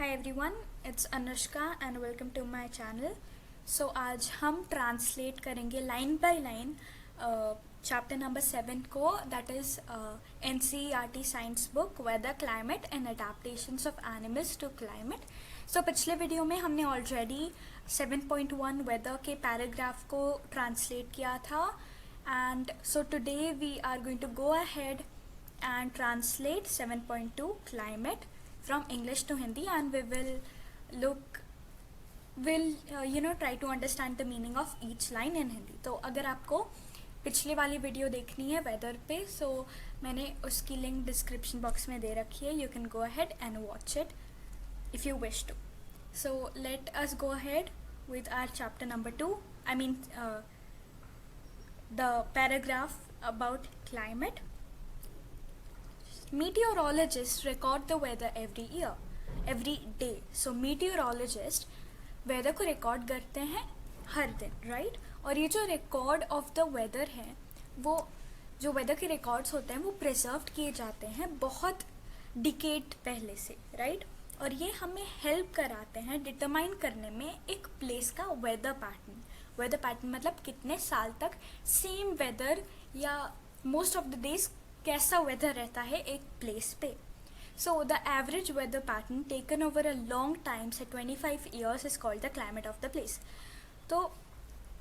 Hi everyone, it's Anushka and welcome to my channel. So आज हम translate करेंगे line by line chapter number 7 को, that is NCERT science book weather climate and adaptations of animals to climate. So पिछले video में हमने already 7.1 weather के paragraph को translate किया था, and so today we are going to go ahead and translate 7.2 climate from English to Hindi, and we'll try to understand the meaning of each line in Hindi. तो अगर आपको पिछले वाली video देखनी है वेदर पे, सो मैंने उसकी लिंक डिस्क्रिप्शन बॉक्स में दे रखी है. You can go ahead and watch it if you wish to. So let us go ahead with our chapter number 2. The paragraph about climate. Meteorologists record the weather every day. So meteorologists weather को record करते हैं हर दिन, right? और ये जो record of the weather है, वो जो weather के records होते हैं वो preserved किए जाते हैं बहुत decade पहले से, right? और ये हमें help कराते हैं determine करने में एक place का weather pattern मतलब कितने साल तक same weather या most of the days कैसा वेदर रहता है एक प्लेस पे. So the average weather pattern taken over a long time से 25 years is called the climate of the place. तो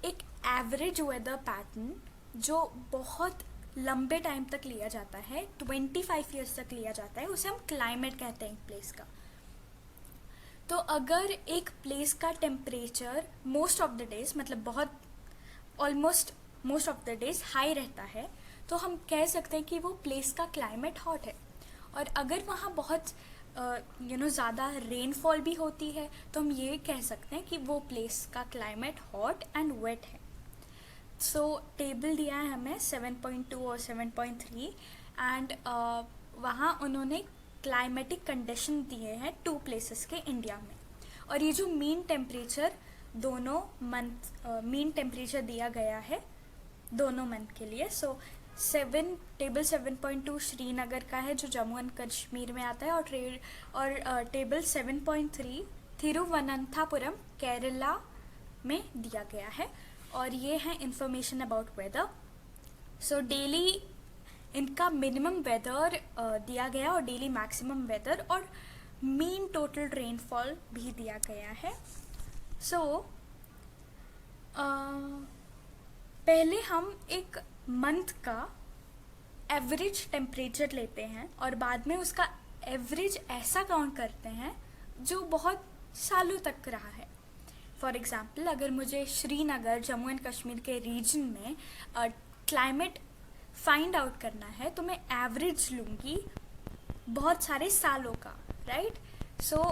एक एवरेज वेदर पैटर्न जो बहुत लंबे टाइम तक लिया जाता है, 25 ईयर्स तक लिया जाता है, उसे हम क्लाइमेट कहते हैं एक प्लेस का. तो अगर एक प्लेस का temperature most of the days मतलब बहुत almost most of the days high रहता है, तो हम कह सकते हैं कि वो प्लेस का क्लाइमेट हॉट है. और अगर वहाँ बहुत ज़्यादा रेनफॉल भी होती है, तो हम ये कह सकते हैं कि वो प्लेस का क्लाइमेट हॉट एंड वेट है. सो टेबल दिया है हमें 7.2 और 7.3, एंड वहाँ उन्होंने क्लाइमेटिक कंडीशन दिए हैं 2 प्लेसेस के इंडिया में. और ये जो मीन टेम्परेचर दोनों मंथ मीन टेम्परेचर दिया गया है दोनों मंथ के लिए. सो टेबल 7.2 श्रीनगर का है जो जम्मू एंड कश्मीर में आता है, और टेबल 7.3 थिरुवनंतपुरम केरला में दिया गया है. और ये है information about whether. So daily इनका मिनिमम वेदर दिया गया और डेली मैक्सिमम वेदर और मीन टोटल रेनफॉल भी दिया गया है. सो पहले हम एक मंथ का एवरेज टेम्परेचर लेते हैं और बाद में उसका एवरेज ऐसा काउंट करते हैं जो बहुत सालों तक रहा है. फॉर एग्ज़ाम्पल, अगर मुझे श्रीनगर जम्मू एंड कश्मीर के रीजन में क्लाइमेट फाइंड आउट करना है, तो मैं एवरेज लूँगी बहुत सारे सालों का, right? So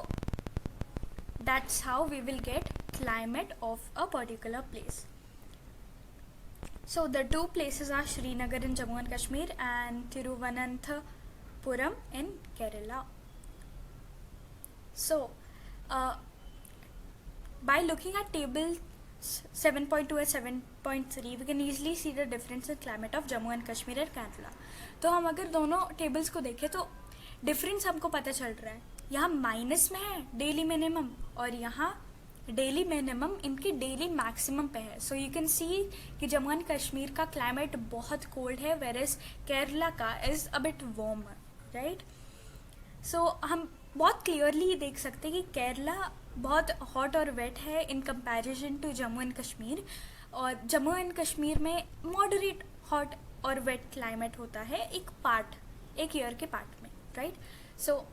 that's how we will get climate of a particular place. So the 2 places are Srinagar in Jammu and Kashmir and Thiruvananthapuram in Kerala. So by looking at table 7.2 and 7.3, we can easily see the difference in climate of Jammu and Kashmir and Kerala. तो हम अगर दोनों tables को देखें तो difference हमको पता चल रहा है. यहाँ माइनस में है डेली मिनिमम और यहाँ डेली मिनिमम इनकी डेली मैक्सिमम पे है. सो यू कैन सी कि जम्मू एंड कश्मीर का क्लाइमेट बहुत कोल्ड है, वेरएज केरला का is a bit warmer, right? So हम बहुत क्लियरली देख सकते हैं कि केरला बहुत हॉट और वेट है in comparison to Jammu and Kashmir, और जम्मू एंड कश्मीर में मॉडरेट हॉट और वेट क्लाइमेट होता है एक ईयर के पार्ट में, right? So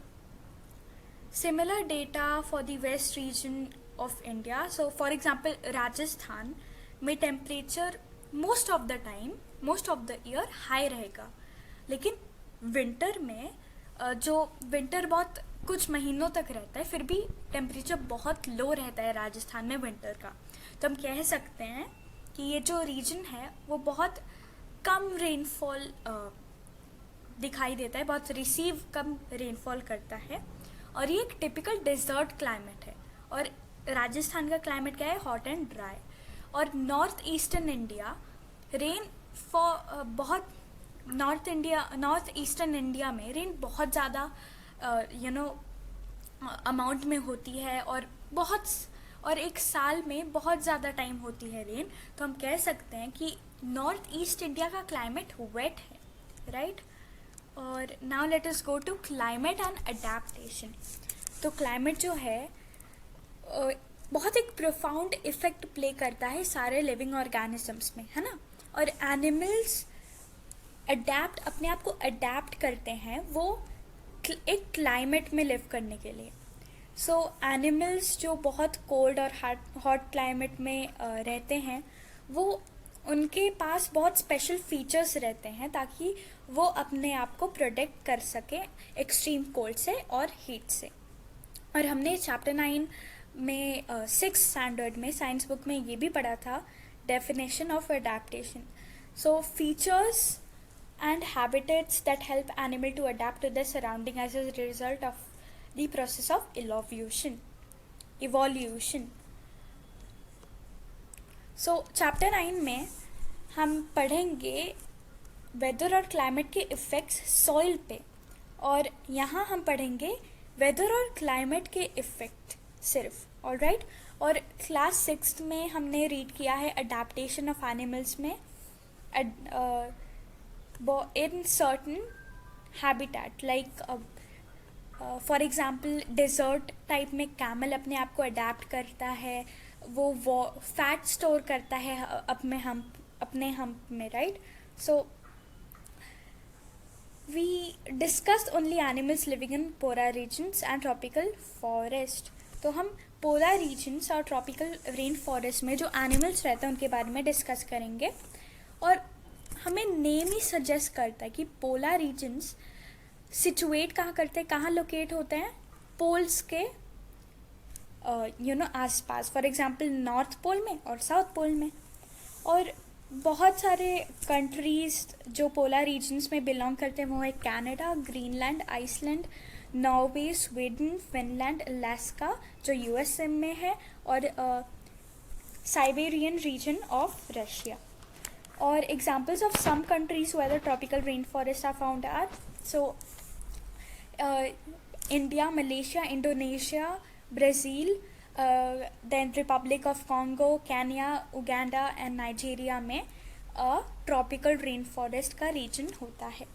similar data for the west region of India. So for example, Rajasthan में temperature most of the year high रहेगा, लेकिन विंटर में जो विंटर बहुत कुछ महीनों तक रहता है, फिर भी टेम्परेचर बहुत लो रहता है राजस्थान में विंटर का. तो हम कह सकते हैं कि ये जो रीजन है वो बहुत कम रेनफॉल दिखाई देता है, बहुत कम रेनफॉल करता है, और ये एक टिपिकल डेजर्ट क्लाइमेट है. और राजस्थान का क्लाइमेट क्या है? Hot and dry. और north eastern India north eastern India में रेन बहुत ज़्यादा अमाउंट में होती है और एक साल में बहुत ज़्यादा टाइम होती है रेन, तो हम कह सकते हैं कि नॉर्थ ईस्ट इंडिया का क्लाइमेट वेट है, राइट। और now let us go to climate and adaptation. तो क्लाइमेट जो है बहुत एक प्रोफाउंड इफेक्ट प्ले करता है सारे लिविंग ऑर्गेनिजम्स में, है ना। और एनिमल्स अपने आप को अडेप्ट करते हैं वो एक क्लाइमेट में लिव करने के लिए। सो एनिमल्स जो बहुत कोल्ड और हॉट क्लाइमेट में रहते हैं, वो उनके पास बहुत स्पेशल फीचर्स रहते हैं ताकि वो अपने आप को प्रोटेक्ट कर सके एक्सट्रीम कोल्ड से और हीट से। और हमने चैप्टर 9 में 6th स्टैंडर्ड में साइंस बुक में ये भी पढ़ा था, definition of adaptation. So features and habitats that help animal to adapt to their surrounding as a result of the process of evolution. So chapter 9 में हम पढ़ेंगे वेदर और क्लाइमेट के इफ़ेक्ट्स सॉइल पे, और यहाँ हम पढ़ेंगे वेदर और क्लाइमेट के इफ़ेक्ट सिर्फ, ऑलराइट। और क्लास 6th में हमने रीड किया है अडेप्टेशन ऑफ एनिमल्स में in certain habitat, like for example desert type में कैमल अपने आप को अडेप्ट करता है, वो फैट स्टोर करता है अपने हम्प में, right. So we discussed only animals living in polar regions and tropical forest. तो हम पोलर रीजन्स और ट्रॉपिकल रेन फॉरेस्ट में जो एनिमल्स रहते हैं उनके बारे में डिस्कस करेंगे। और हमें नेम ही सजेस्ट करता है कि पोलर रीजन्स सिचुएट कहाँ करते हैं, कहाँ लोकेट होते हैं, पोल्स के आसपास, फॉर एग्जांपल नॉर्थ पोल में और साउथ पोल में। और बहुत सारे कंट्रीज़ जो पोलर रीजन्स में बिलोंग करते हैं वो है Canada, Greenland, Iceland, Norway, Sweden, Finland, Alaska जो यूएसए में है, और Siberian region of Russia. Or examples of some countries where the tropical rainforests are found are India, Malaysia, Indonesia, Brazil, then Republic of Congo, Kenya, Uganda and Nigeria में tropical rainforest का region होता है,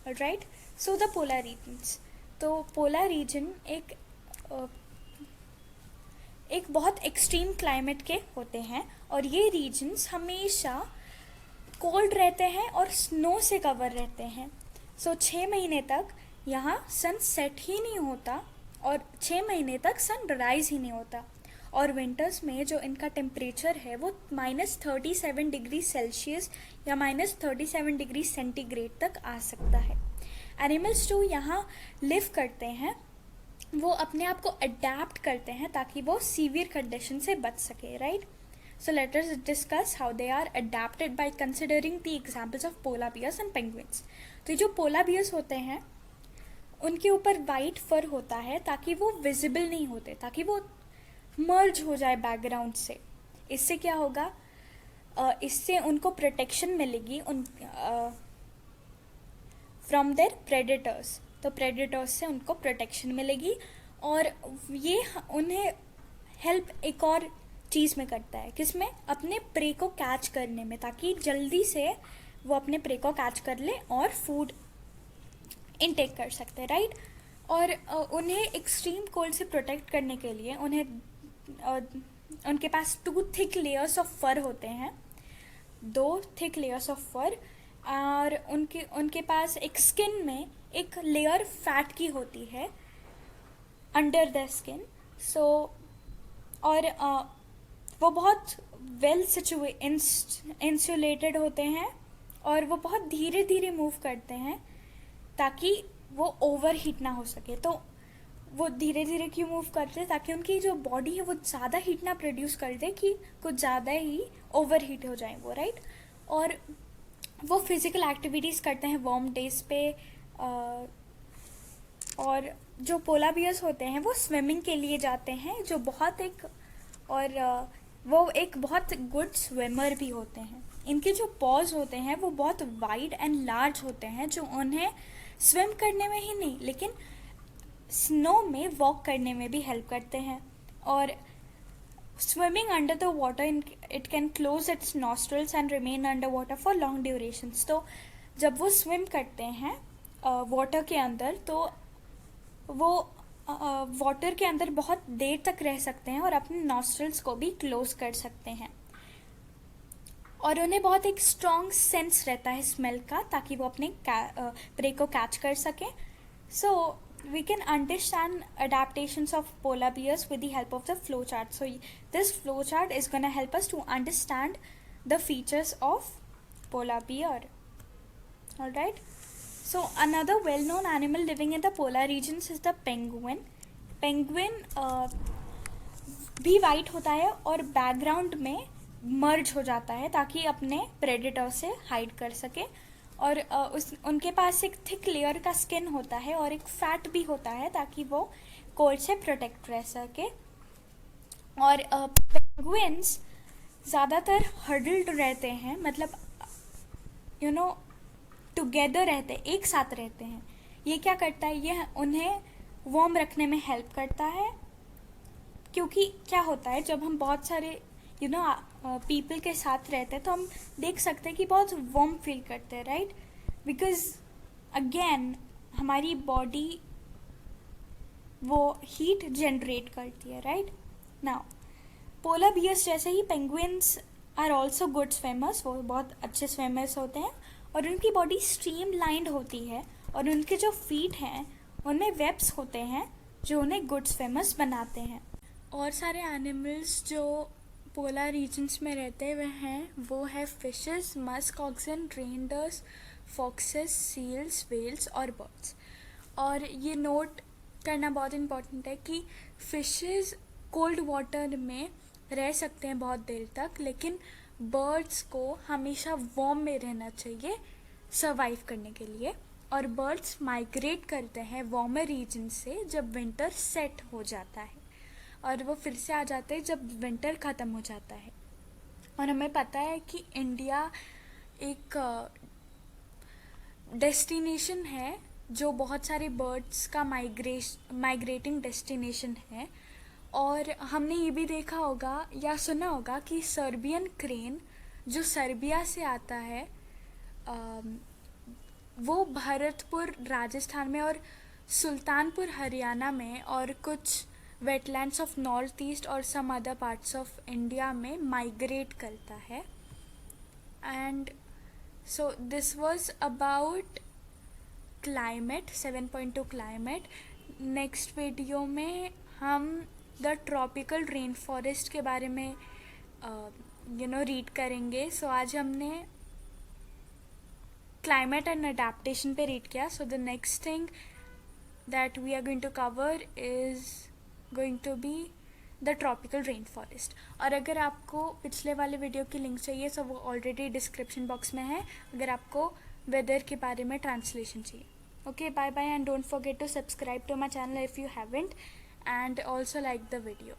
alright। So the polar regions, तो polar region एक बहुत extreme climate के होते हैं, और ये रीजन्स हमेशा कोल्ड रहते हैं और स्नो से कवर रहते हैं। सो 6 महीने तक यहाँ सन सेट ही नहीं होता और 6 महीने तक सन राइज ही नहीं होता। और विंटर्स में जो इनका टेम्परेचर है वो -37 डिग्री सेल्सियस या -37 डिग्री सेंटीग्रेड तक आ सकता है। एनिमल्स जो यहाँ लिव करते हैं वो अपने आप को अडेप्ट करते हैं ताकि वो सीवियर कंडीशन से बच सके, right. So let us discuss how they are adapted by considering the examples of polar bears and penguins. तो जो polar bears होते हैं उनके ऊपर वाइट फर होता है ताकि वो विजिबल नहीं होते, ताकि वो मर्ज हो जाए बैकग्राउंड से। इससे क्या होगा, इससे उनको प्रोटेक्शन मिलेगी फ्रॉम देयर प्रेडेटर्स। तो प्रेडेटर्स से उनको प्रोटेक्शन मिलेगी, और ये उन्हें हेल्प एक और चीज़ में करता है, किसमें, अपने प्रे को कैच करने में, ताकि जल्दी से वो अपने प्रे को कैच कर ले और फूड इनटेक कर सकते हैं, राइट। और उन्हें एक्सट्रीम कोल्ड से प्रोटेक्ट करने के लिए उनके पास 2 थिक लेयर्स ऑफ फर होते हैं, 2 थिक लेयर्स ऑफ फर, और उनके पास एक स्किन में एक लेयर फैट की होती है अंडर द स्किन। सो और वो बहुत वेल इंसुलेटेड होते हैं, और वो बहुत धीरे धीरे मूव करते हैं ताकि वो ओवर हीट ना हो सके। तो वो धीरे धीरे क्यों मूव करते हैं, ताकि उनकी जो बॉडी है वो ज़्यादा हीट ना प्रोड्यूस कर दे कि कुछ ज़्यादा ही ओवर हीट हो जाए वो, राइट। और वो फिज़िकल एक्टिविटीज़ करते हैं वार्म डेज पे। और जो पोला बियर्स होते हैं वो स्विमिंग के लिए जाते हैं, जो बहुत वो एक बहुत गुड स्विमर भी होते हैं। इनके जो पॉज होते हैं वो बहुत वाइड एंड लार्ज होते हैं, जो उन्हें स्विम करने में ही नहीं लेकिन स्नो में वॉक करने में भी हेल्प करते हैं। और swimming under the water, it can close it's nostrils and remain under water for long durations. तो जब वो स्विम करते हैं वाटर के अंदर, तो वो वाटर के अंदर बहुत देर तक रह सकते हैं और अपने नॉस्ट्रल्स को भी क्लोज कर सकते हैं। और उन्हें बहुत एक स्ट्रॉन्ग सेंस रहता है स्मेल का, ताकि वो अपने प्रे को कैच कर सकें। सो we can understand adaptations of polar bears with the help of the flowchart. So this flowchart is going to help us to understand the features of polar bear. All right. So another well-known animal living in the polar regions is the penguin. Penguin भी white होता है और background में मर्ज हो जाता है ताकि अपने प्रेडेटर से हाइड कर सके। और उनके पास एक थिक लेयर का स्किन होता है और एक फैट भी होता है ताकि वो कोल्ड से प्रोटेक्ट रह सके। और पेंगुइन्स ज़्यादातर हर्डल्ड रहते हैं, मतलब टुगेदर रहते हैं, एक साथ रहते हैं। ये क्या करता है, ये उन्हें वार्म रखने में हेल्प करता है। क्योंकि क्या होता है, जब हम बहुत सारे पीपल के साथ रहते हैं तो हम देख सकते हैं कि बहुत वार्म फील करते हैं, राइट? बिकॉज अगेन हमारी बॉडी वो हीट जनरेट करती है, राइट? नाउ पोलर बियर्स जैसे ही penguins are also good swimmers, वो बहुत अच्छे स्विमर्स होते हैं और उनकी बॉडी स्ट्रीम लाइंड होती है और उनके जो फीट हैं उनमें वेब्स होते हैं जो उन्हें गुड स्विमर्स बनाते हैं। और सारे एनिमल्स जो पोलर रीजन्स में रहते हैं वो है fishes, musk oxen, reindeers, foxes, seals, whales और बर्ड्स। और ये नोट करना बहुत इम्पॉर्टेंट है कि फिशेस कोल्ड वाटर में रह सकते हैं बहुत देर तक, लेकिन बर्ड्स को हमेशा वार्म में रहना चाहिए सर्वाइव करने के लिए। और बर्ड्स माइग्रेट करते हैं वार्मर रीजन से जब विंटर सेट हो जाता है और वो फिर से आ जाते हैं जब विंटर ख़त्म हो जाता है। और हमें पता है कि इंडिया एक डेस्टिनेशन है जो बहुत सारे बर्ड्स का माइग्रेटिंग डेस्टिनेशन है। और हमने ये भी देखा होगा या सुना होगा कि सर्बियन क्रेन जो सर्बिया से आता है वो भरतपुर राजस्थान में और सुल्तानपुर हरियाणा में और कुछ वेटलैंड्स ऑफ नॉर्थ ईस्ट और some other parts of India में माइग्रेट करता है। And so this was about climate 7.2 climate. Next video में हम द ट्रॉपिकल रेन फॉरेस्ट के बारे में रीड करेंगे। सो आज हमने क्लाइमेट एंड अडेप्टेशन पे रीड किया। So the next thing that we are going to cover is going to be the tropical rain forest. और अगर आपको पिछले वाले वीडियो की लिंक चाहिए तो वो ऑलरेडी डिस्क्रिप्शन बॉक्स में है, अगर आपको वेदर के बारे में ट्रांसलेशन चाहिए। Okay, bye bye and don't forget to subscribe to my channel if you haven't, and also like the video.